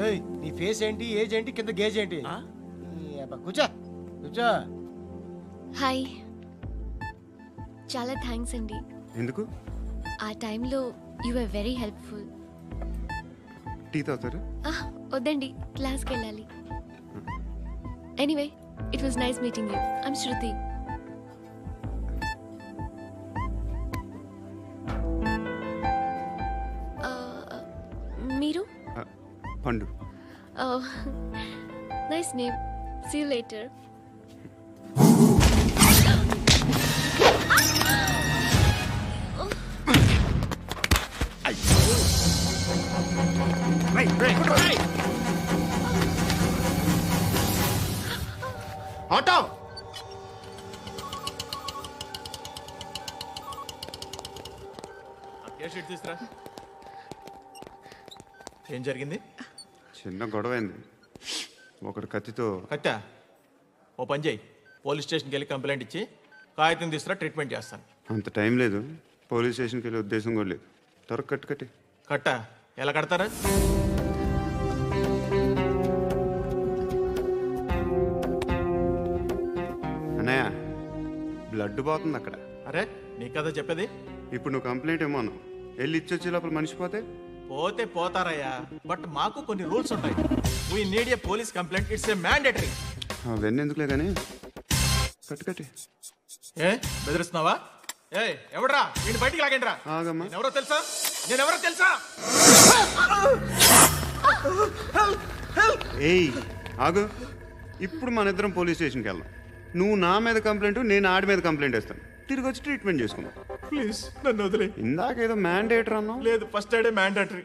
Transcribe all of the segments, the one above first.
ఏయ్, నీ ఫేస్ ఏంటి, ఏజ్ ఏంటి, కింద గేజ్ ఏంటి? కూర్చో కూర్చో. హాయ్, చాలా థ్యాంక్స్ అండి. ఎందుకు? ఆ టైంలో you are very helpful. Tea తాగుతారు? వద్దండి, క్లాస్కి వెళ్ళాలి. Anyway, it was nice meeting you. I'm Shruti. మీరు? Pandu. Nice name. See you later. Auto తీసురా. ఏం జరిగింది? చిన్న గొడవ అయింది. ఒకడు కత్తితో. కట్టా? ఓ పని చేయి, పోలీస్ స్టేషన్కి వెళ్ళి కంప్లైంట్ ఇచ్చి కాగితం తీసుకురా, ట్రీట్మెంట్ చేస్తాను. అంత టైం లేదు, పోలీస్ స్టేషన్కి వెళ్ళే ఉద్దేశం కూడా లేదు. త్వర కట్టి. కట్టా? ఎలా కడతారా? అన్నయ్య, బ్లడ్ పోతుంది అక్కడ. అరే, నీ కదా చెప్పేది. ఇప్పుడు నువ్వు కంప్లైంట్ ఏమో అన్నావు. వెళ్ళి ఇచ్చొచ్చే లోపల మనిషి పోతే పోతే పోతారయ్యా, బట్ మాకు కొన్ని రూల్స్ ఉంటాయి. We need a police complaint, it's a mandatory. అవన్నీ ఎందుకులే కానీ కట్టి. ఏ బెదిరిస్తున్నావా? ఏ ఎవడ్రా నేను బయటికి లాగండి రా. ఆగమ్మా. నేనెవరో తెలుసా? ఏయ్ ఆగు. ఇప్పుడు మన ఇద్దరం పోలీస్ స్టేషన్కి వెళ్దాం. నువ్వు నా మీద కంప్లైంట్, నేను ఆడి మీద కంప్లైంట్ వేస్తాను. తిరిగి వచ్చి ట్రీట్మెంట్ చేసుకుందాం. ప్లీజ్ నన్ను వదిలే. ఇందాకేదో మ్యాండేటర్ అన్నావు. లేదు, ఫస్ట్ ఎయిడే మ్యాండేటరీ.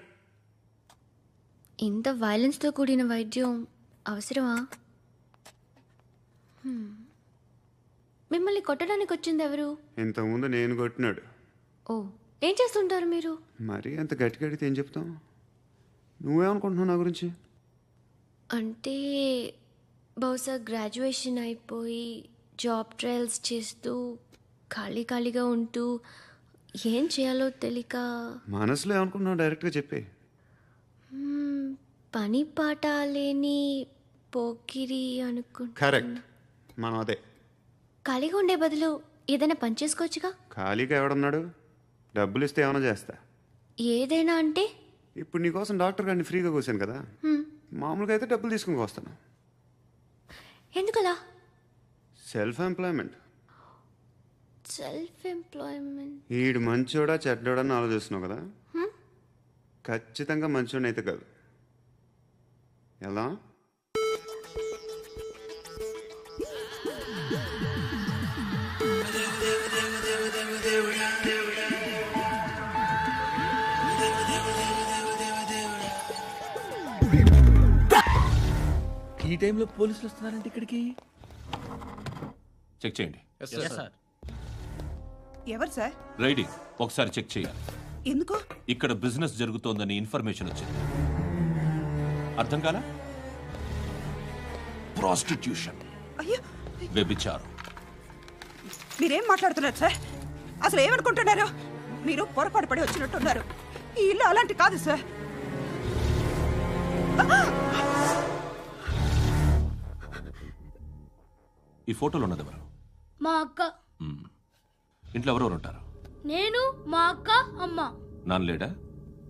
ఇంత వైలెన్స్తో కూడిన వైద్యం అవసరమా? మిమ్మల్ని కొట్టడానికి వచ్చింది ఎవరు? ఇంతకుముందు నేను కొట్టినాడు. ఓ, ఏం చేస్తుంటారు మీరు? మరీ అంత గట్టి గడితే ఏం చెప్తాం? నువ్వేమనుకుంటున్నావు నా గురించి? అంటే బహుశా గ్రాడ్యుయేషన్ అయిపోయి జాబ్ ట్రయల్స్ చేస్తూ ఖాళీగా ఉంటూ ఏం చేయాలో తెలియక. మనసులో ఏమనుకుంటున్నావు డైరెక్ట్గా చెప్పే. పని పాట లేని పోకిరి అనుకుంటా. కరెక్ట్, మనం అదే. ఖాళీగా ఉండే బదులు ఏదైనా పని చేసుకోవచ్చుగా. ఖాళీగా ఎవడన్నాడు? డబ్బులు ఇస్తే ఏమైనా చేస్తా. ఏదైనా అంటే? ఇప్పుడు నీకోసం డాక్టర్ గారిని ఫ్రీగా కూర్చాను కదా, మామూలుగా అయితే డబ్బులు తీసుకుని వస్తాను. ఎందుకలా? Self employment. ఈడు మంచోడా చెడ్డోడా అని ఆలోచిస్తున్నావు కదా. ఖచ్చితంగా మంచోడని అయితే కాదు. ఎలా? ఈ టైంలో పోలీసులు వస్తున్నారంటే ఇక్కడికి. చెక్ చేయండి. ఎవరు సార్? రైడింగ్ ఒకసారి చెక్ చేయాలి. ఎందుకు? ఇక్కడ బిజినెస్ జరుగుతోందని ఇన్ఫర్మేషన్ వచ్చింది. అర్థం కాలా? ప్రాస్టిట్యూషన్, అయ్యో, వ్యభిచారం. మీరేం మాట్లాడుతున్నారు సార్? అసలు ఏమనుకుంటున్నారు? మీరు పొరపాటు పడి వచ్చినట్టున్నారు. ఈ ఇల్లు అలాంటి కాదు సార్. ఈ ఫోటోలో ఉన్నది ఎవరు? మా అక్క. ఇంట్లో ఎవరెవరు ఉంటారు? నేను, మా అక్క, అమ్మ. నాన్న లేడా?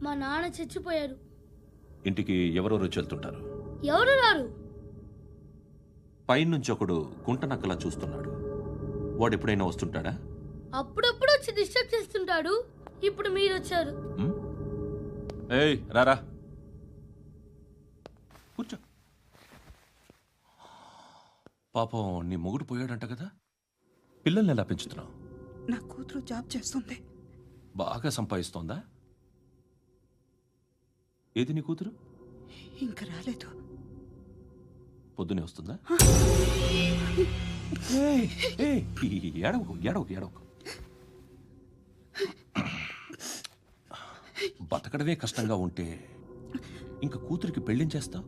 మా నాన్న చచ్చిపోయారు. ఇంటికి ఎవరెవరు వచ్చి వెళ్తుంటారు? ఎవరు రారు. పైనుంచి ఒకడు గుంట నక్కలా చూస్తున్నాడు. వాడు ఎప్పుడైనా వస్తుంటాడా? అప్పుడప్పుడు వచ్చి డిస్టర్బ్ చేస్తుంటాడు. ఇప్పుడు మీరు వచ్చారు. ఏయ్ రారా, కూర్చో. పాపం నీ మొగుడు పోయాడంట కదా, పిల్లల్ని ఎలా పెంచుతున్నావు? నా కూతురు జాబ్ చేస్తుంది. బాగా సంపాదిస్తోందా? ఏది నీ కూతురు? ఇంకా రాలేదు. పొద్దునే వస్తుందా? ఏడవకు. బతకడమే కష్టంగా ఉంటే ఇంక కూతురికి పెళ్ళించేస్తావు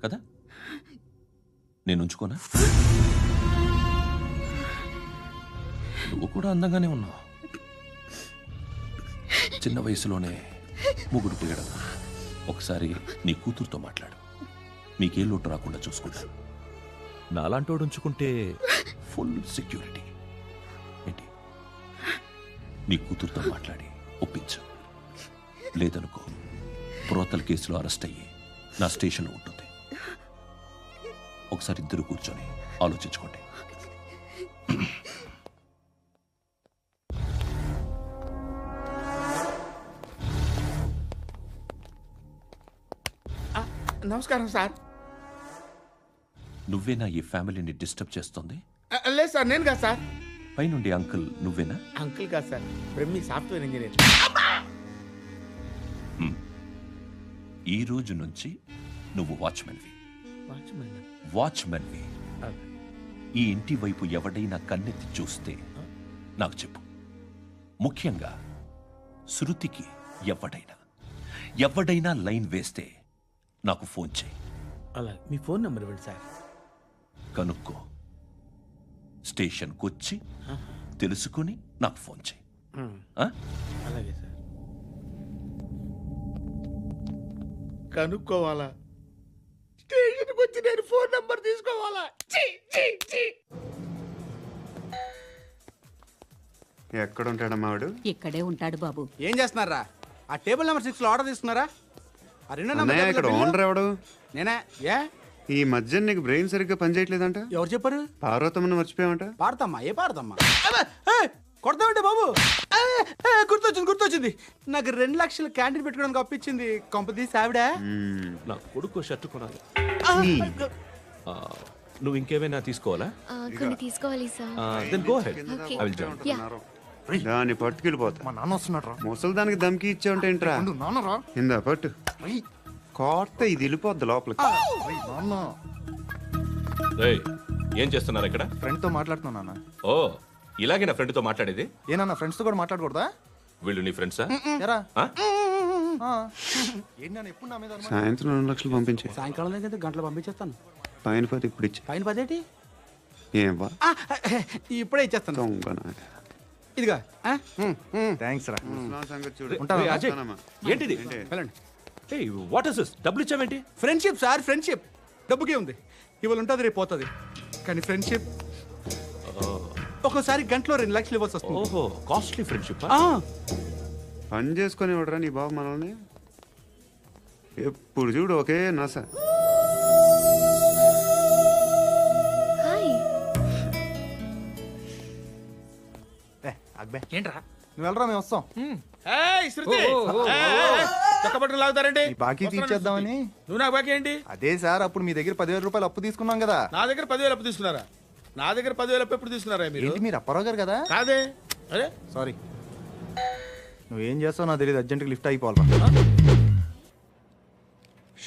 కదా? నేను ఉంచుకోనా? నువ్వు కూడా అందంగానే ఉన్నావు. చిన్న వయసులోనే ముగుడు పోయడం. ఒకసారి నీ కూతురుతో మాట్లాడు, నీకే లోటు రాకుండా చూసుకుంటా. నాలాంటోడు ఉంచుకుంటే ఫుల్ సెక్యూరిటీ. ఏంటి, నీ కూతురుతో మాట్లాడి ఒప్పించు. లేదనుకో ప్రోతల కేసులో అరెస్ట్ అయ్యి నా స్టేషన్లో ఉంటుంది. ఒకసారి ఇద్దరు కూర్చొని ఆలోచించుకోండి. నమస్కారం సార్. నువ్వేనా ఈ ఫ్యామిలీని డిస్టర్బ్ చేస్తుంది? లేదు సార్, నేను కాదు సార్. పైనుండి అంకుల్ నువ్వేనా? అంకుల్ కాదు సార్, బ్రహ్మి సాఫ్ట్వేర్ ఇంజనీర్. ఈ రోజు నుంచి నువ్వు వాచ్మెన్వి. వాచ్మెన్? వాచ్మెన్వి. ఈ ఇంటి వైపు ఎవడైనా కన్నెత్తి చూస్తే నాకు చెప్పు. ముఖ్యంగా శృతికి ఎవడైనా లైన్ వేస్తే నాకు ఫోన్ చేయి. అలా మీ ఫోన్ నెంబర్ ఇవ్వండి సార్. కనుక్కో, స్టేషన్కి వచ్చి తెలుసుకుని నాకు ఫోన్ చేయి. ఆ? అలాగే సార్. కనుక్కోవాలా? స్టేషన్కి వచ్చి నేను ఫోన్ నెంబర్ తీసుకోవాలా? ఎక్కడ ఉంటాడమ్మా వాడు? ఇక్కడే ఉంటాడు బాబు. ఏం చేస్తున్నారా? ఆ టేబుల్ నెంబర్ 6 లో ఆర్డర్ తీసుకున్నారా? ఆ రెండో నెంబర్ అన్నయ్య, ఇక్కడ ఓనర్ ఎవడు? నేనే. ఏ ఈ మధ్య నీకు బ్రెయిన్ సరిగ్గా పనిచేయట్లేదంట. ఎవరు చెప్పారు? పార్వతమ్మను మర్చిపోయామంట. పాడతామ్మా? ఏ పాడతామ్మా? కొడతామంటే బాబు. గుర్తొచ్చింది. నాకు 2 లక్షలు క్యాంటీన్ పెట్టుకోవడానికి అప్పించింది. కొంపతీసి ఆవిడ. నా కొడుకు షర్ట్ కొనాలి. నువ్వు ఇంకేమైనా తీసుకోవాలా? కొన్ని తీసుకోవాలి sir. Then go ahead. Okay. I will join. దాన్ని పట్టుకెళ్ళిపోతా. మా నాన్న వస్తున్నాడు. ముసలి దానికి దమ్కి ఇచ్చావుంటేంట్రా? నాన్నరా? ఇందా పట్టు. కోర్త ఇది వెళ్ళిపోద్ది లోపలికి. నాన్న రేయ్, ఏం చేస్తున్నారు ఇక్కడ? ఫ్రెండ్ తో మాట్లాడుతున్నా నాన్న. ఓ, ఇలాగే నా ఫ్రెండ్తో మాట్లాడేది? ఏనా ఫ్రెండ్స్ తో కూడా మాట్లాడకూడదా? వీళ్ళు నీ ఫ్రెండ్సా? ఎరా ఆ? ఏంటి నాన్న ఎప్పుడు నా మీద? సాయంత్రం 2 లక్షలు పంపించే. సాయంకాలం దగ్గర గంటలు పంపించేస్తాను. పైన పది ఇప్పుడు ఇచ్చే. పైన 10 ఏం వా ఇప్పుడే ఇచ్చేస్తాను. దొంగనా. ఇదిగా థ్యాంక్స్ రా. ముసలాం సంగతి చూడు. రేయ్, అజయ్, ఉంటానమ్మా. ఏంటిది? వెళ్ళండి. ఏయ్, వాట్ ఇస్ దిస్? డబ్బులు ఇచ్చావేంటి? Friendship sir, friendship. డబ్బుకే ఉంది. ఇవాళ ఉంటుంది, రేపు పోతుంది. కానీ ఫ్రెండ్షిప్ ఒక్కోసారి గంటలో 2 లక్షలు ఇవ్వాల్సి వస్తుంది. ఓహో, కాస్ట్లీ ఫ్రెండ్షిప్. పని చేసుకొని ఇవ్వడరా నీ బాబు మనల్ని? ఎప్పుడు చూడు ఒకే నస. హాయ్. అక్బే ఏంట్రా? నువ్వు వెళ్ళరా, మేము వస్తాం. ఏయ్ శృతి, పట్టుకుని లాగుతారండి. ఈ బాకీ తీర్చేద్దామని. నువ్వు నాకు బాకీ ఏంటి? అదే సార్, అప్పుడు మీ దగ్గర 10,000 రూపాయలు అప్పు తీసుకున్నాం కదా. నా దగ్గర 10,000 అప్పు తీసుకున్నారా? నా దగ్గర 10,000 అప్పు ఎప్పుడు తీసుకున్నారా మీరు? ఏంటి మీరు అప్పారావు గారు కదా? కాదే. అరే సారీ. నువ్వేం చేస్తావు నాకు తెలియదు. అర్జెంట్గా లిఫ్ట్ అయిపోవాలి.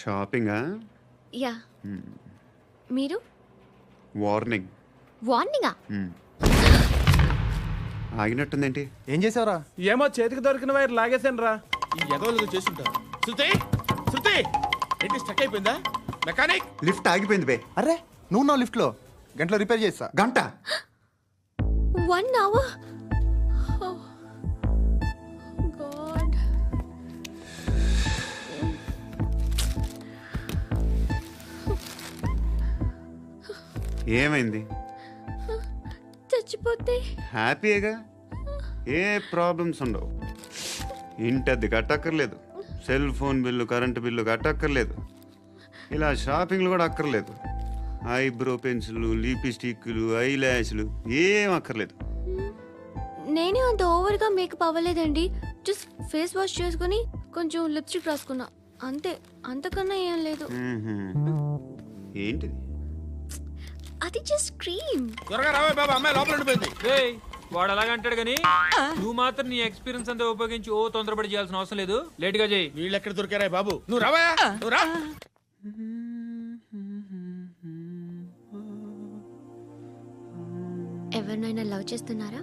షాపింగా? యా. మీరు? వార్నింగ్. వార్నింగా? ఆగినట్టుందేంటి? ఏం చేసావురా? ఏమో, చేతికి దొరికిన వైర్ లాగేసాను రా. ఈ ఎగవలు చేస్తుంటారు. శృతి, శృతి, ఏంటి స్టక్ అయిపోయిందా? మెకానిక్. లిఫ్ట్ ఆగిపోయింది బే. అరే నువ్వు నా లిఫ్ట్ లో గంటలో రిపేర్ చేస్తా. గంట? 1 hour? Oh. God. ఏమైంది? చచ్చిపోతే? హ్యాపీగా, ఏ ప్రాబ్లమ్స్ ఉండవు. ఇంటి అద్దె కట్టక్కర్లేదు, cell phone bill, current bill కట్టక్కర్లేదు, ఇలా షాపింగ్లు కూడా అక్కర్లేదు. ఐబ్రో పెన్సిల్లు, లిప్స్టిక్లు, ఐ ల్యాష్లు ఏం అక్కర్లేదు. నేనే అంత ఓవర్గా మేకప్ అవ్వలేదండి. జస్ట్ ఫేస్ వాష్ చేసుకుని కొంచెం లిప్స్టిక్ రాసుకున్నా అంతే. అంతకన్నా ఏం లేదు. ఏంటిది? అది జస్ట్ క్రీమ్. త్వరగా రావే బాబా, అమ్మాయి లోపల ఉండిపోయింది. వాడు అలాగంటాడు కానీ నువ్వు మాత్రం నీ ఎక్స్పీరియన్స్ అంతా ఉపయోగించి తొందరపడి చేయాల్సిన అవసరం లేదు. లేట్ గా చేయి. వీళ్ళు ఎక్కడ దొరికారా బాబు? నువ్వు రావా, నువ్వు రా. ఎవరినైనా లవ్ చేస్తున్నారా?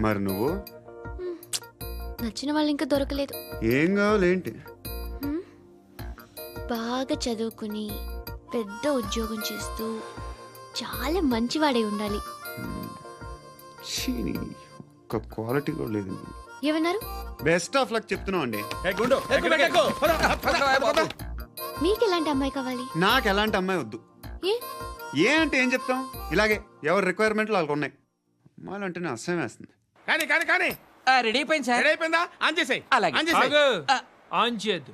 మరి నువ్వు? నచ్చిన వాళ్ళు ఇంకా దొరకలేదు. ఏం కావాలి ఏంటి? బాగా చదువుకుని పెద్ద ఉద్యోగం చేస్తూ చాలా మంచివాడై ఉండాలి. ఛీ, ఒక్క క్వాలిటీ కూడా లేదు. ఏమన్నారు? బెస్ట్ ఆఫ్ లక్ చెప్తున్నావు అండి. ఏ గుండు, ఎక్కు, ఎక్కు. పద, పద, పద. మీకు ఎలాంటి అమ్మాయి కావాలి? నాకు ఎలాంటి అమ్మాయి వద్దు. ఏ ఏ అంటే ఏం చెప్తాం, ఇలాగే ఎవరి రిక్వైర్మెంట్లు వాళ్ళకు ఉన్నాయి. అమ్మాయిలు అంటేనే అసహ్యం వేస్తుంది. కానీ కానీ కానీ రెడీ అయిపోయింది సార్. రెడీ అయిపోయిందా? ఆన్ చేసేయ్. అలాగే. ఆన్ చేసేయ్. ఆగు. ఆన్ చేయద్దు.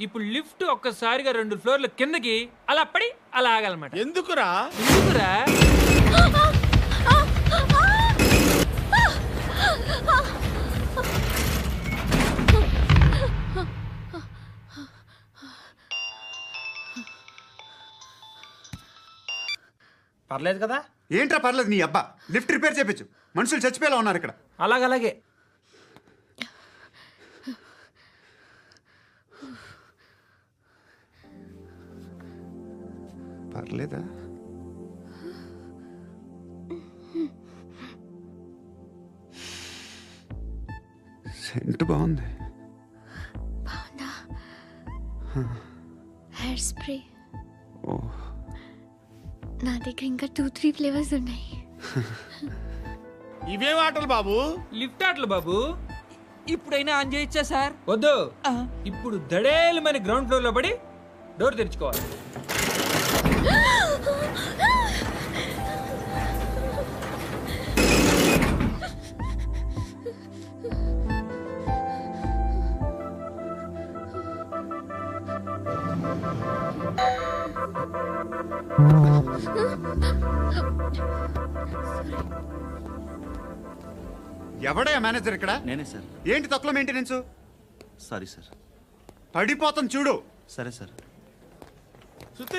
ఇప్పుడు లిఫ్ట్ ఒక్కసారిగా 2 ఫ్లోర్ల కిందకి అలా పడి అలా ఆగాలన్నమాట. ఎందుకురా? ఎందుకురా? పర్లేదు కదా? ఏంట్రా పర్లేదు నీ అబ్బా. లిఫ్ట్ రిపేర్ చేయించు. మనుషులు చచ్చిపోయేలా ఉన్నారు ఇక్కడ. అలాగే. పర్లేదా? సెంట్ బాగుంది. బాగుందా? Hair spray. ఓ, నా దగ్గర ఇంకా 2-3 ఫ్లేవర్స్ ఉన్నాయి. ఇవేం ఆటలు బాబు? లిఫ్ట్ ఆటలు బాబు. ఇప్పుడైనా ఆన్ చేయొచ్చా సార్? వద్దు. ఇప్పుడు దడేలు మన గ్రౌండ్ ఫ్లోర్ లో పడి డోర్ తెరుచుకోవాలి. ఎవడయ్యా మేనేజర్ ఇక్కడ? నేనే సార్. ఏంటి తక్కువ మెయింటెనెన్స్? Sorry sir. పడిపోతాం చూడు. సరే సార్. శృతి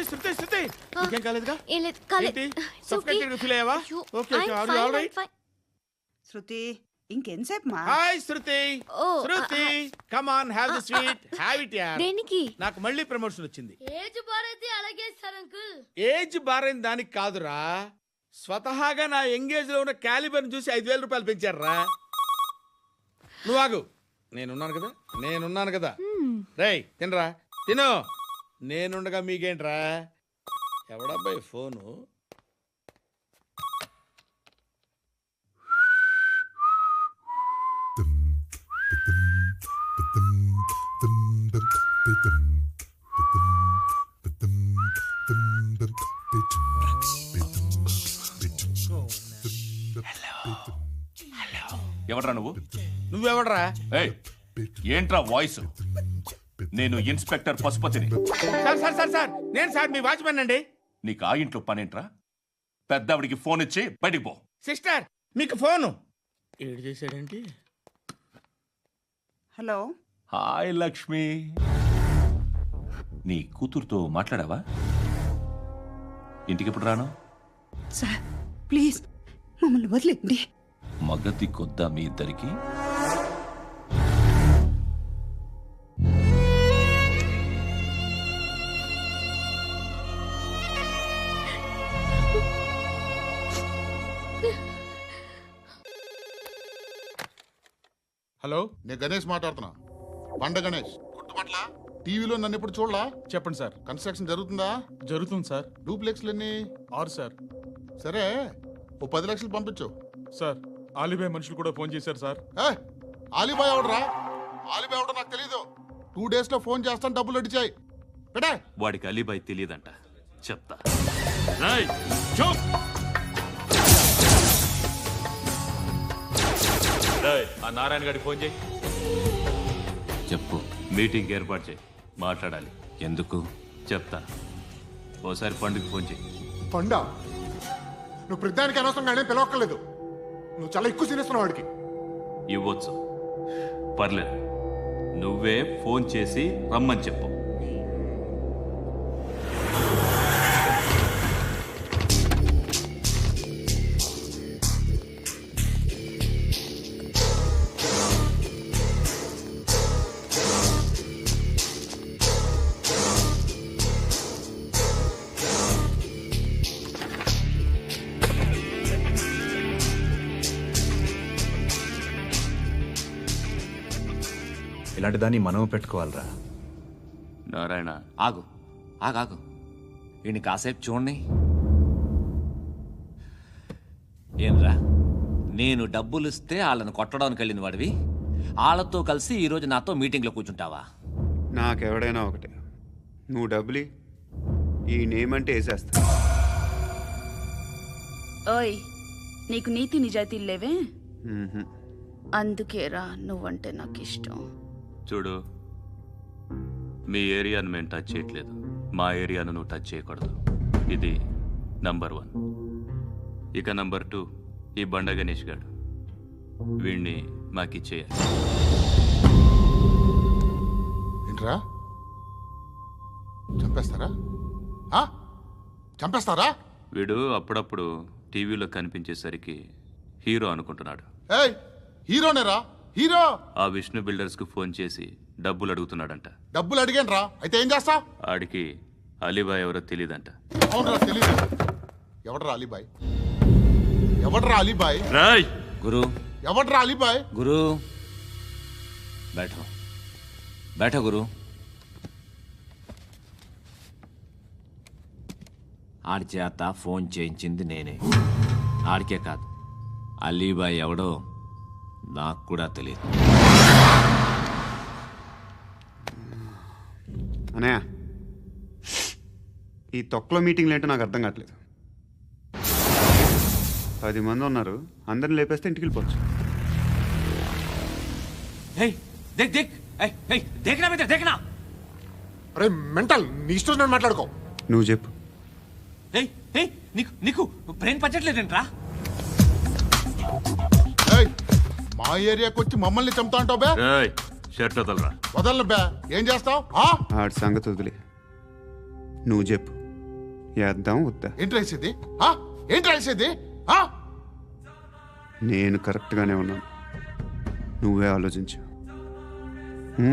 ఇంకేం కాలేదుగా? ఏం లేదు, కాలేదు. ఏంటి? Suffocated గా feel అయ్యావా? Okay, are you all right? శృతి ఇంకెంతసేపు మా? Hi Shruti. Oh, Shruti come on, have the sweet. Have it యార్. దేనికి? నాకు మళ్ళీ ప్రమోషన్ వచ్చింది. ఏజ్ బారైతే అలాగే సార్ అంకుల్. ఏజ్ బారైన దానికి కాదురా, స్వతహాగా నా ఎంగేజ్ లో ఉన్న క్యాలిబర్ చూసి 5,000 రూపాయలు పెంచారా. నువ్వు ఆగు, నేనున్నాను కదా. రేయ్ తినరా, తిను. నేనుండగా మీకేంట్రా? ఎవడబ్బాయి ఫోను? ఎవడ్రా నువ్వు? నువ్వెవడరా? ఏయ్, ఏంట్రా వాయిస్? నేను ఇన్స్పెక్టర్ పశుపతిని. సార్ నేను సార్ మీ వాచ్మెన్ అండి. నీకు ఆ ఇంట్లో పనేంట్రా? పెద్దవిడికి ఫోన్ ఇచ్చి బయటికి పో. సిస్టర్ మీకు ఫోను. ఏడు చేశాడేంటి? హలో. హాయ్ లక్ష్మి. నీ కూతురుతో మాట్లాడావా? ఇంటికి ఎప్పుడు రాను? సార్ ప్లీజ్ మమ్మల్ని వదిలేండి. మగతి కొద్దా మీ ఇద్దరికి? హలో, నేను గణేష్ మాట్లాడుతున్నా. బండ గణేష్ గుర్తుపట్ల? టీవీలో నన్ను ఎప్పుడు చూడలా? చెప్పండి సార్. కన్స్ట్రక్షన్ జరుగుతుందా? జరుగుతుంది సార్. డూప్లెక్స్లు ఎన్ని? 6 సార్. సరే, ఓ 10 లక్షలు పంపించు. సార్ ఆలిబాయ్ మనుషులు కూడా ఫోన్ చేశారు సార్. ఆలిబాయ్ ఎవడరా? ఆలిబాయ్ ఎవడో నాకు తెలీదు. 2 days లో ఫోన్ చేస్తాను, డబ్బులు అడిచాయి. పెడే. వాడికి అలీబాయ్ తెలియదంట, చెప్తా. ఆ నారాయణ గారికి ఫోన్ చేయి. చెప్పు, మీటింగ్ ఏర్పాటు చేయి, మాట్లాడాలి. ఎందుకు చెప్తా. ఓసారి పండుగ ఫోన్ చేయి. పండా, నువ్వు ప్రతిదానికి అనవసరంగానే పిలవక్కర్లేదు. నువ్వు చాలా ఎక్కువ సీనిస్తున్నావు వాడికి. ఇవ్వచ్చు, పర్లేదు. నువ్వే ఫోన్ చేసి రమ్మని చెప్పు. ఇలాంటి దాన్ని మనం పెట్టుకోవాలరా. నారాయణ, ఆగు ఆగాగు, ఈయన కాసేపు చూడండి. ఏంరా నేను డబ్బులు ఇస్తే వాళ్ళని కొట్టడానికి వెళ్ళిన వాడివి వాళ్ళతో కలిసి ఈరోజు నాతో మీటింగ్లో కూర్చుంటావా? నాకెవడైనా ఒకటే, నువ్వు డబ్బులి, ఈ నేమ్ అంటే వేసేస్తా. ఓయ్, నీకు నీతి నిజాయితీలు లేవే? మ్మ్హ. అందుకేరా నువ్వంటే నాకు ఇష్టం. చూడు, మీ ఏరియాను మేము టచ్ చేయట్లేదు, మా ఏరియాను నువ్వు టచ్ చేయకూడదు. ఇది నంబర్ 1. ఇక నంబర్ 2, ఈ బండ గణేష్ గాడు, వీణ్ణి మాకిచ్చేయాలి. ఏంట్రా, చంపేస్తారా? చంపేస్తారా? వీడు అప్పుడప్పుడు టీవీలో కనిపించేసరికి హీరో అనుకుంటున్నాడు. ఏయ్, హీరోనేరా, హీరో. ఆ విష్ణు బిల్డర్స్కు ఫోన్ చేసి డబ్బులు అడుగుతున్నాడంట. డబ్బులు అడిగాను రా, అయితే ఏం చేస్తా? ఆడికి అలీబాయ్ ఎవరో తెలియదంట. అవునరా, తెలీదు. ఎవడరా అలీబాయ్? ఎవడరా అలీబాయ్? రాయ్ గురు, ఎవడరా అలీబాయ్? గురు బైఠో బైఠో గురు. ఆడి చేత ఫోన్ చేయించింది నేనే. ఆడికే కాదు, అలీబాయ్ ఎవడో నాకు కూడా తెలియదు. అనయ్య, ఈ తొక్కలో మీటింగ్లు ఏంటో నాకు అర్థం కావట్లేదు. 10 మంది ఉన్నారు, అందరిని లేపేస్తే ఇంటికి వెళ్ళిపోవచ్చు. అరే మెంటల్, నీ ఇష్టం నేను మాట్లాడుకో. నువ్వు చెప్పు. నీకు బ్రెయిన్ పచ్చట్లేదంట్రా? మా ఏరియాకి వచ్చి మమ్మల్ని చంపుతా అంటావు బే? షర్ట్ వదలరా. వదలను బే. ఏం చేస్తావు? ఆడి సంగతి వదిలే, నువ్వు చెప్పు. వేద్దాం వద్దా? ఏంటి రాసేది? ఏంటి రాసేది? నేను కరెక్ట్గానే ఉన్నాను, నువ్వే ఆలోచించు.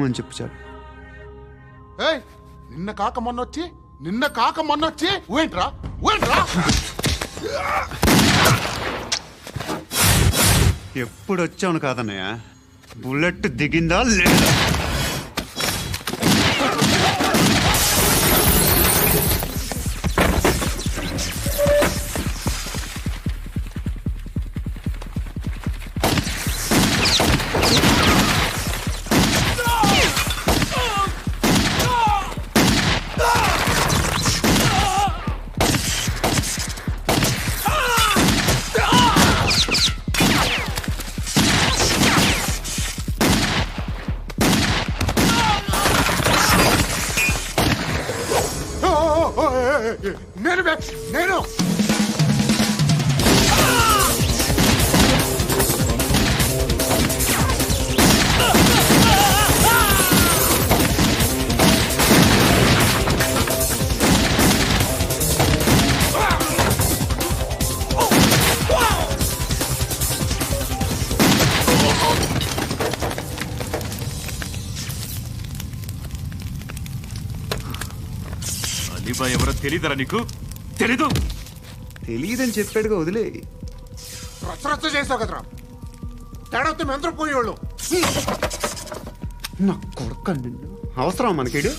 అని చెప్పు చాలు. ఏయ్, నిన్న కాక మొన్నొచ్చి ఊయంట్రా. ఎప్పుడు వచ్చావును కాదన్నయ్య, బుల్లెట్ దిగిందా లేదా? నేను అలీబాయ్ ఎవరో తెలీదరా నీకు? తెలియదని చెప్పాడుగా, వదిలే. రచ్చ చేస్తావు కదరా, తేడా వస్తే మెంతరం పోయేవాళ్ళు. నా కొడుకు నిన్ను అవసరం మనకిడు.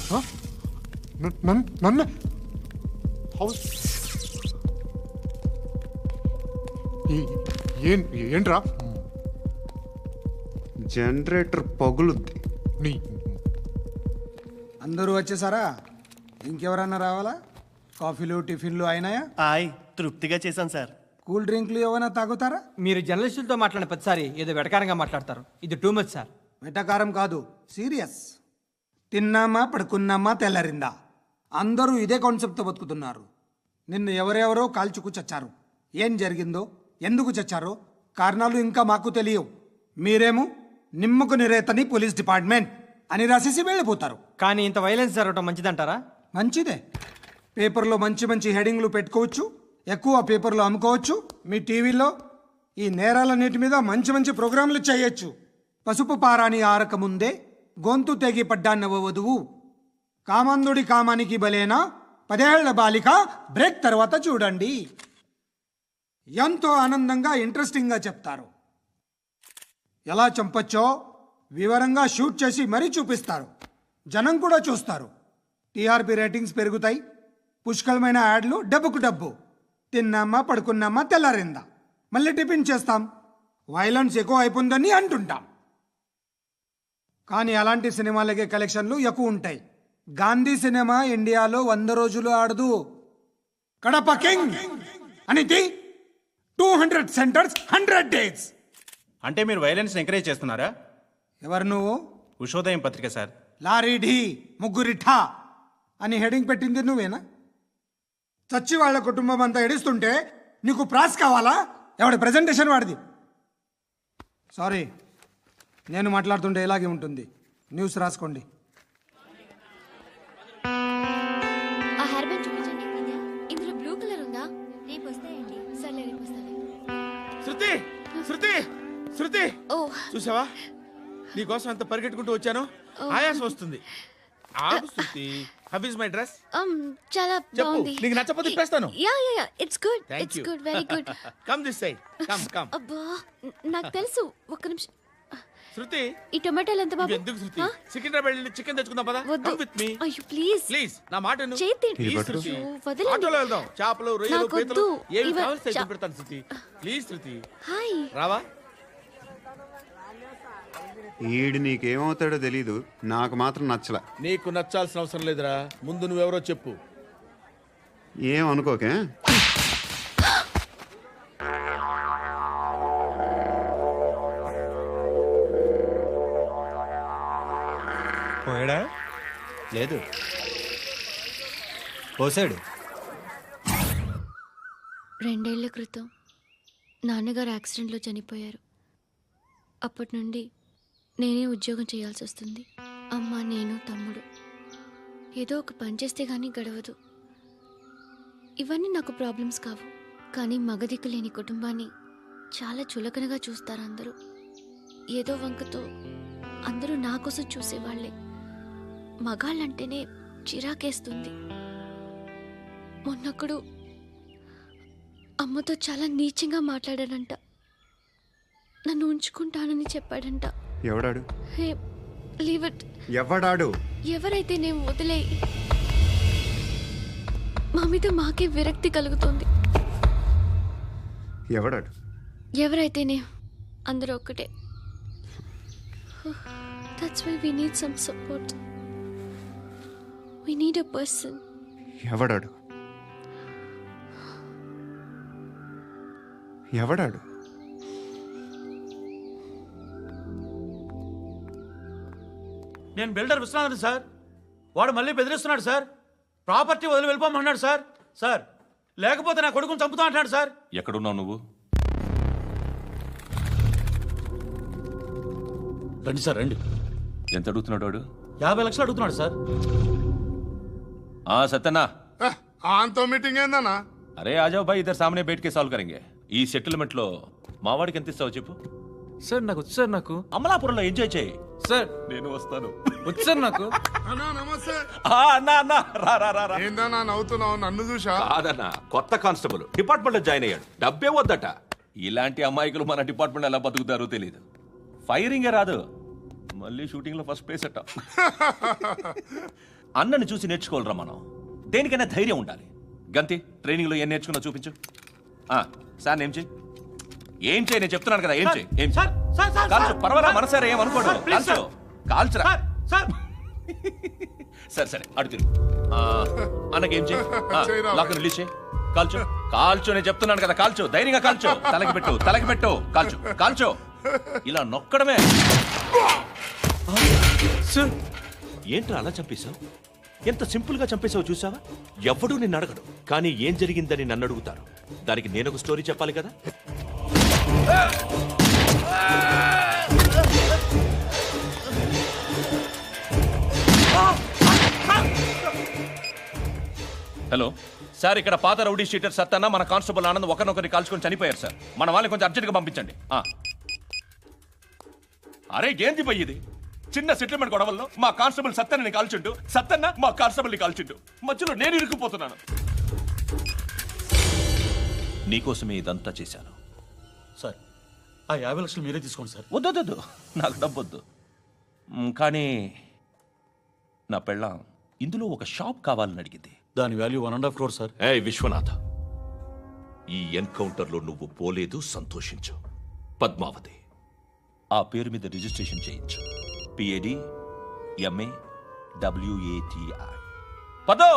నన్ను ఏంట్రా? జనరేటర్ పగులుద్ది. అందరూ వచ్చేసారా? ఇంకెవరన్నా రావాలా? కాఫీలు టిఫిన్లు అయినాయా? తృప్తిగా చేశాను సార్. కూల్ డ్రింక్లు ఏమైనా తాగుతారా? మీరు జర్నలిస్టులతో మాట్లాడిన ప్రతిసారి ఏదో వెటకారంగా మాట్లాడతారు. ఇది టూ మచ్ సార్. వెటకారం కాదు, సీరియస్. తిన్నామా పడుకున్నామా తెల్లరిందా, అందరూ ఇదే కాన్సెప్ట్తో బతుకుతున్నారు. నిన్ను ఎవరెవరో కాల్చుకు చచ్చారు. ఏం జరిగిందో, ఎందుకు చచ్చారో కారణాలు ఇంకా మాకు తెలియవు. మీరేమో నిమ్మకు నిరేతని పోలీస్ డిపార్ట్మెంట్ అని రాసేసి వెళ్ళిపోతారు. కానీ ఇంత వైలెన్స్ జరగడం మంచిదంటారా? మంచిదే. పేపర్లో మంచి మంచి హెడింగ్లు పెట్టుకోవచ్చు, ఎక్కువ పేపర్లు అమ్ముకోవచ్చు. మీ టీవీలో ఈ నేరాలన్నిటి మీద మంచి మంచి ప్రోగ్రాంలు చేయొచ్చు. పసుపు పారాని ఆరక ముందే గొంతు తెగి పడ్డాన్నవ వధువు, కామందుడి కామానికి బలేనా 10 ఏళ్ల బాలిక బ్రేక్ తర్వాత చూడండి. ఎంతో ఆనందంగా ఇంట్రెస్టింగ్గా చెప్తారు. ఎలా చంపచ్చో వివరంగా షూట్ చేసి మరీ చూపిస్తారు. జనం కూడా చూస్తారు. టీఆర్పీ రేటింగ్స్ పెరుగుతాయి. పుష్కలమైన యాడ్లు, డబ్బుకు డబ్బు. తిన్నామా పడుకున్నామా తెల్లారిందా, మళ్ళీ టిఫిన్ చేస్తాం. వైలెన్స్ ఎక్కువ అయిపోయిందని అంటుంటాం. కానీ అలాంటి సినిమాలకే కలెక్షన్లు ఎక్కువ ఉంటాయి. గాంధీ సినిమా ఇండియాలో 100 రోజులు ఆడదు. కడప కింగ్ అనేది 200 సెంటర్స్ 100 డేస్. అంటే మీరు వైలెన్స్ ఎంకరేజ్ చేస్తున్నారా? ఎవరు నువ్వు? ఉషోదయం పత్రిక సార్. లారీ ఢీ ముగ్గురిఠా అని హెడింగ్ పెట్టింది నువ్వేనా? చచ్చి వాళ్ళ కుటుంబం అంతా ఎడుస్తుంటే నీకు ప్రాస్ కావాలా? ఎవడి ప్రెజెంటేషన్ వాడిది. సారీ, నేను మాట్లాడుతుంటే ఇలాగే ఉంటుంది. న్యూస్ రాసుకోండి. ఆ హెయిర్ బ్యాండ్ చూపించండి. ఇందులో బ్లూ కలర్ ఉందా? రేపు వస్తాయండి. సర్లే, రేపు వస్తాను. శృతి శృతి శృతి, ఓ చూసావా నీకోసం ఎంత పరిగెట్టుకుంటూ వచ్చాను. ఆయాసం వస్తుంది. ఆగు Shruti. How is my dress? చాలా చెప్పు. బాగుంది. నీకు నచ్చకపోతే తిప్పేస్తాను. Yeah yeah yeah, it's good. Thank it's you. Good, very good. Come this side. Come. అబ్బా, నాకు తెలుసు. ఒక్క నిమిషం. శృతి, ఈ టొమాటోలు ఎంత బాబు? ఎందుకు శృతి? సికింద్రాబాద్ వెళ్ళి చికెన్ తెచ్చుకుందాం పదా. వద్దు. Come with me. అయ్యో ప్లీజ్ ప్లీజ్ నా మాట విను. చేతి ప్లీజ్ శృతి. వదలండి. ఆటోలో వెళ్దాం. చేపలు, రొయ్యలు, నాకు పీతలు వద్దు. ఏవి ఇవ- కావాల్సి తెచ్చి పెడతాను శృతి. Please Shruti. హాయ్. రావా? ఈడు నీకేమవుతాడో తెలీదు, నాకు మాత్రం నచ్చలా. నీకు నచ్చాల్సిన అవసరం లేదురా. ముందు నువ్వెవరో చెప్పు. ఏమనుకోకే. పోయాడా? లేదు, పోసాడు. 2 ఏళ్ల క్రితం నాన్నగారు యాక్సిడెంట్లో చనిపోయారు. అప్పటి నుండి నేనే ఉద్యోగం చేయాల్సి వస్తుంది. అమ్మ, నేను, తమ్ముడు ఏదో ఒక పని చేస్తే గానీ గడవదు. ఇవన్నీ నాకు ప్రాబ్లమ్స్ కావు, కానీ మగదిక్కు లేని కుటుంబాన్ని చాలా చులకనగా చూస్తారు అందరూ. ఏదో వంకతో అందరూ నా కోసం చూసేవాళ్లే. మగాళ్ళంటేనే చిరాకేస్తుంది. మొన్నొక్కడు అమ్మతో చాలా నీచంగా మాట్లాడాడంట. నన్ను ఉంచుకుంటానని చెప్పాడంట. ఎవడాడు? హే, లీవ్ ఇట్. ఎవడాడు? ఎవరైతే నేను వదిలే. మా మీద మాకే విరక్తి కలుగుతుంది. ఎవడాడు? ఎవరైతేనే అందరూ ఒక్కటే. That's why we need some support. We need a person. ఎవడాడు? ఎవడాడు? నేను బిల్డర్ విశ్వనాథన్ సార్. వాడు మళ్ళీ బెదిరిస్తున్నాడు సార్. ప్రాపర్టీ వదిలి వెళ్ళిపోమన్నాడు సార్. సార్, లేకపోతే నా కొడుకుని చంపుతా అంటున్నాడు సార్. ఎక్కడున్నావు నువ్వు? రండి సార్, రండి. ఎంత అడుగుతున్నాడు వాడు? 50 లక్షలు అడుగుతున్నాడు సార్. సత్యనా, ఆంతో మీటింగ్ ఏందన్నా? అరే ఆజావ్ భాయ్, ఇద్దరు సామనే బయట కే సాల్వ్ కరెంగే. ఈ సెటిల్మెంట్ లో మావాడికి ఎంత ఇస్తావు చెప్పు. సార్ నాకు వచ్చు సార్. నాకు అమలాపురంలో ఎంజాయ్ చేయి సార్. నేను వస్తాను. వచ్చు సార్ నాకు. అన్నా నమస్తే. అన్నా రా. ఏందన్నా నవ్వుతున్నావు? నన్ను చూసా? కాదన్నా, కొత్త కానిస్టేబుల్ డిపార్ట్మెంట్ లో జాయిన్ అయ్యాడు. డబ్బే వద్దట. ఇలాంటి అమాయకులు మన డిపార్ట్మెంట్ ఎలా బతుకుతారో తెలియదు. ఫైరింగే రాదు, మళ్ళీ షూటింగ్ లో ఫస్ట్ ప్లేస్ అట్ట. అన్నని చూసి నేర్చుకోవాలరా మనం. దేనికైనా ధైర్యం ఉండాలి. గంతి, ట్రైనింగ్ లో ఏం నేర్చుకున్నా చూపించు. సార్ ఏం చేయి, ఏం చేయి, నేను చెప్తున్నాను కదా. ఏం చేయి, ఏం కాల్చు. పర్వాలా, మనసారా ఏమనుకోడు. కాల్చు, కాల్చురా. సరే అడు తిరుగు. అన్నకేం చేయి, లాక్ రిలీజ్ చేయి. కాల్చు నేను చెప్తున్నాను కదా. కాల్చు, ధైర్యంగా కాల్చు. తలకి పెట్టు. కాల్చు. ఇలా నొక్కడమే. ఏంట్రా అలా చంపేశావు? ఎంత సింపుల్ గా చంపేశావు చూసావా? ఎవడూ నిన్ను అడగడు, కానీ ఏం జరిగిందని నన్ను అడుగుతారు. దానికి నేను ఒక స్టోరీ చెప్పాలి కదా. హలో సార్, ఇక్కడ పాత రౌడీ షీటర్ సత్తన్న, మన కానిస్టేబుల్ ఆనంద్ ఒకరినొకరిని కాల్చుకొని చనిపోయారు సార్. మన వాళ్ళని కొంచెం అర్జెంట్గా పంపించండి. అరే ఏంది పోయి ఇది? చిన్న సెటిల్మెంట్ గొడవల్లో మా కానిస్టేబుల్ సత్తన్నని కాల్చుండు, సత్తన్న మా కానిస్టేబుల్ని కాల్చుండు. మధ్యలో నేను ఇరుక్కుపోతున్నాను. నీకోసమే ఇదంతా చేశాను సార్. ఆ 50 లక్షలు మీరే తీసుకోండి సార్. వద్దు, నాకు డబ్బొద్దు. కానీ నా పెళ్ళాం ఇందులో ఒక షాప్ కావాలని అడిగింది. దాని వాల్యూ 1.5 crore సార్. విశ్వనాథ, ఈ ఎన్కౌంటర్లో నువ్వు పోలేదు, సంతోషించు. పద్మావతి. ఆ పేరు మీద రిజిస్ట్రేషన్ చేయించు. PAD MA WATI. పదో,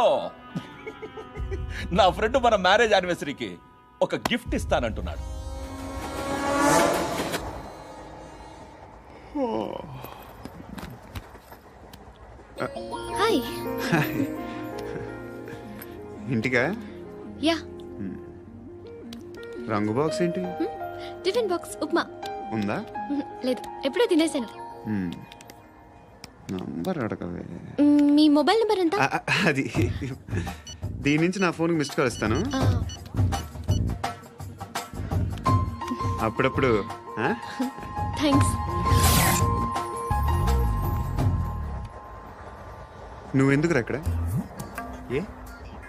నా ఫ్రెండ్ మన మ్యారేజ్ యానివర్సరీకి ఒక గిఫ్ట్ ఇస్తానంటున్నాడు. హాయ్. ఇంటికా? యా. రంగు బాక్స్ ఏంటి? Tiffin box upma. ఉందా? లేదు, ఎప్పుడో తినేసాను. నంబర్ అడగవే. మీ మొబైల్ నెంబర్ ఎంత? అది దీని నుంచి నా ఫోన్కి మిస్డ్ కాల్ ఇస్తాను. అప్పుడప్పుడు. థ్యాంక్స్. నువ్వెందుకురా ఇక్కడ? ఏ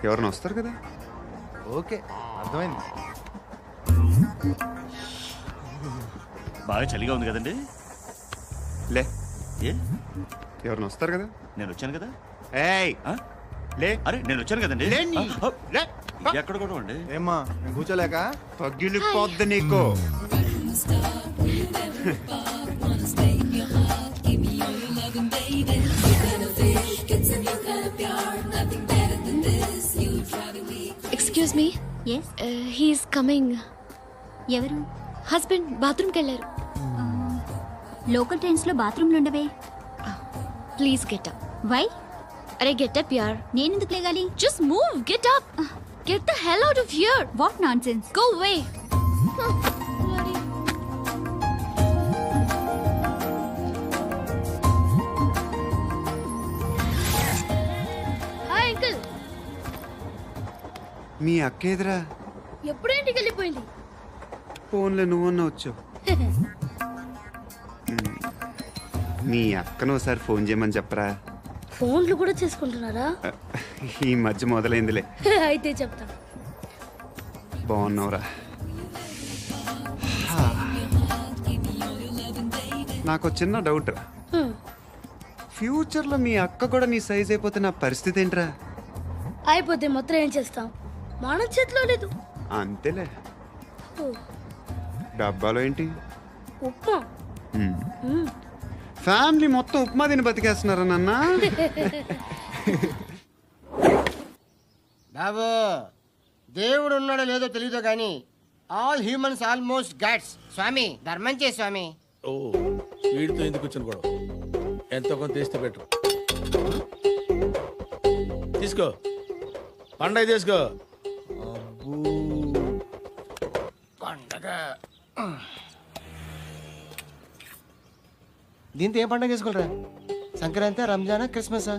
ఎవరైనా వస్తారు కదా? ఓకే, అర్థమైంది. బాగా చలిగా ఉంది కదండి. లే, ఏ ఎవరైనా వస్తారు కదా? నేను వచ్చాను కదా. ఏయ్ లే. అరే నేను వచ్చాను కదండి. ఎక్కడ కూడా అండి. ఏమ్మా కూర్చోలేక పగిలిపోద్ది నీకు. Excuse me. He's coming. ఎవరు? హస్బెండ్ బాత్రూమ్కి వెళ్ళారు. లోకల్ ట్రైన్స్లో బాత్రూమ్లు ఉండవే. Please get up. వై? అరే గెట్ అప్ యార్. నేనెందుకు లేగాలి? Just move, get up. Get the hell out of here. What nonsense. Go away. Hi uncle. మీ అక్క ఎదురా? ఎప్పుడు ఇంటికి వెళ్ళిపోయింది? ఫోన్లో నువ్వన్నా వచ్చావు. మీ అక్కను ఒకసారి ఫోన్ చేయమని చెప్పరా. ఫోన్లు కూడా చేసుకుంటున్నారా? ఈ మధ్య మొదలైందిలే. అయితే చెప్తా. బాగున్నావురా? నాకు చిన్న డౌట్. ఫ్యూచర్లో మీ అక్క కూడా నీ సైజ్ అయిపోతే నా పరిస్థితి ఏంట్రా? అయిపోతే మొత్తం ఏం చేస్తాం? మన చేతిలో లేదు. అంతేలే. డబ్బాలో ఏంటి? ఉప్మా. ఫ్యామిలీ మొత్తం ఉప్మా తిని బతికేస్తున్నారా నాన్న? బాబు, దేవుడు ఉన్నాడో లేదో తెలియదు కానీ ఆల్ హ్యూమన్స్ ఆల్మోస్ట్ గాడ్స్. స్వామి ధర్మం చే స్వామి. ఓ, వీడితో ఎందుకు వచ్చిన గొడవ? ఎంతో కొంత తీస్తే పెట్టు. తీసుకో, పండగ తీసుకో. పండగ దీంతో ఏం పండగ చేసుకోరా? సంక్రాంతి, రంజానా, క్రిస్మసా?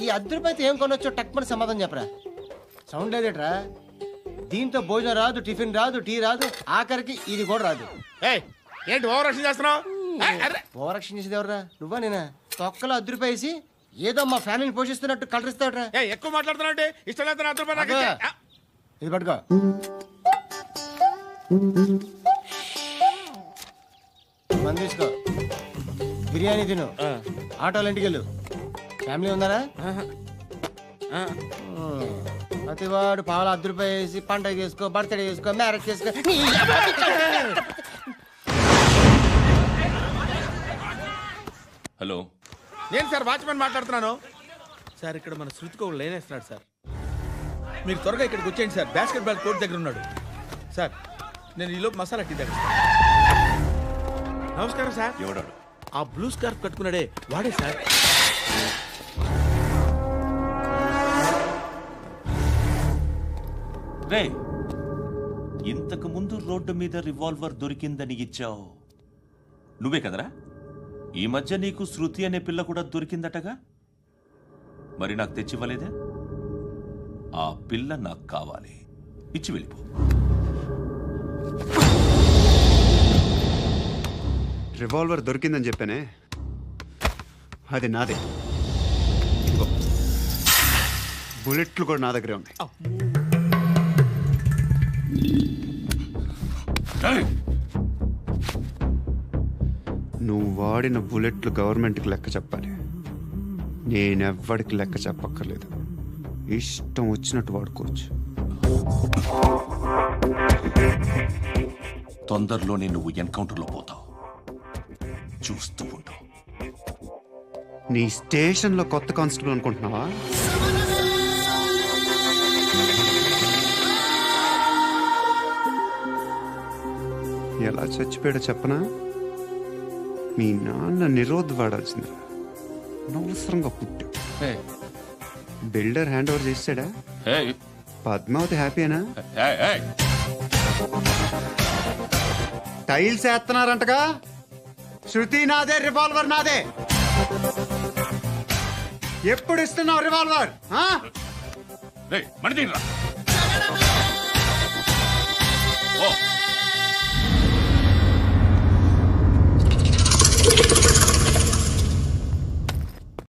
ఈ అద్దరిపైతే ఏం కొనొచ్చో టక్మని సమాధానం చెప్పరా. సౌండ్ లేదేట్రా? దీంతో భోజనం రాదు, టిఫిన్ రాదు, టీ రాదు, ఆఖరికి ఇది కూడా రాదు. ఏంటి ఓవర్ యాక్షన్ చేస్తున్నావు? ఓవర్ యాక్షన్ చేసేది ఎవరా? నువ్వా నేనా? తొక్కలో అద్దరిపేసి ఏదో మా ఫ్యామిలీని పోషిస్తున్నట్టు కలరిస్తాడ్రా. ఎక్కువ మాట్లాడుతున్నావు. ఇష్టం లేదు. ఇది పట్టుకో. మంది తీసుకో, బిర్యానీ తిను, ఆటోలు ఇంటికి వెళ్ళు. ఫ్యామిలీ ఉందారా? ప్రతివాడు పావులు ₹10 వేసి పండగ చేసుకో, బర్త్డే చేసుకో, మ్యారేజ్ చేసుకో. హలో, నేను సార్ వాచ్మెన్ మాట్లాడుతున్నాను. సార్ ఇక్కడ మన శృతికో లేనేస్తున్నాడు సార్. మీరు త్వరగా ఇక్కడికి వచ్చేయండి సార్. బాస్కెట్ బాల్ కోర్ట్ దగ్గర ఉన్నాడు సార్. నేను ఈలోపు మసాలా టీ దగ్గర. నమస్కారం సార్. ఎవడాడు? ఆ బ్లూ స్కార్ఫ్ కట్టుకున్నాడే వాడే సార్. రే, ఇంతకు ముందు రోడ్డు మీద రివాల్వర్ దొరికిందని ఇచ్చావు నువ్వే కదరా? ఈ మధ్య నీకు శృతి అనే పిల్ల కూడా దొరికిందటగా? మరి నాకు తెచ్చివ్వలేదే? ఆ పిల్ల నాకు కావాలి, ఇచ్చి వెళ్ళిపో. రివాల్వర్ దొరికిందని చెప్పానే, అది నాదే. బుల్లెట్లు కూడా నా దగ్గరే ఉన్నాయి. నువ్వు వాడిన బుల్లెట్లు గవర్నమెంట్కి లెక్క చెప్పాలి. నేనెవ్వడికి లెక్క చెప్పక్కర్లేదు. ఇష్టం వచ్చినట్టు వాడుకోవచ్చు. తొందరలోనే నువ్వు ఎన్కౌంటర్లో పోతావు. చూస్తూ ఉండు. నీ స్టేషన్లో కొత్త కానిస్టేబుల్ అనుకుంటున్నావా? ఎలా చచ్చిపోయాడో చెప్పనా? మీ నాన్న నిరోధ్ వాడాల్సిందిరా. అనవసరంగా పుట్టాడు. బిల్డర్ హ్యాండ్ ఓవర్ చేసాడా? పద్మావతి హ్యాపీనా? టైల్స్ వేస్తున్నారంటగా. శృతి నాదే, రివాల్వర్ నాదే. ఎప్పుడు ఇస్తున్నావు రివాల్వర్? ఓ